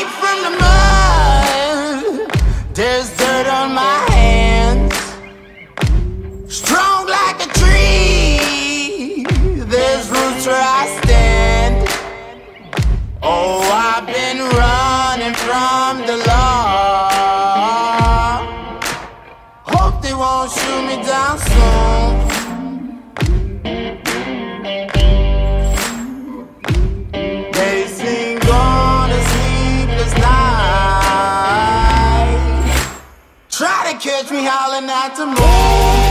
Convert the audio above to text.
Straight from the mud, there's dirt on my hands. Strong like a tree, there's roots where I stand. Oh, I've been running from the law. Hope they won't shoot me down soon. They sing on a sleepless night, try to catch me howling at the moon.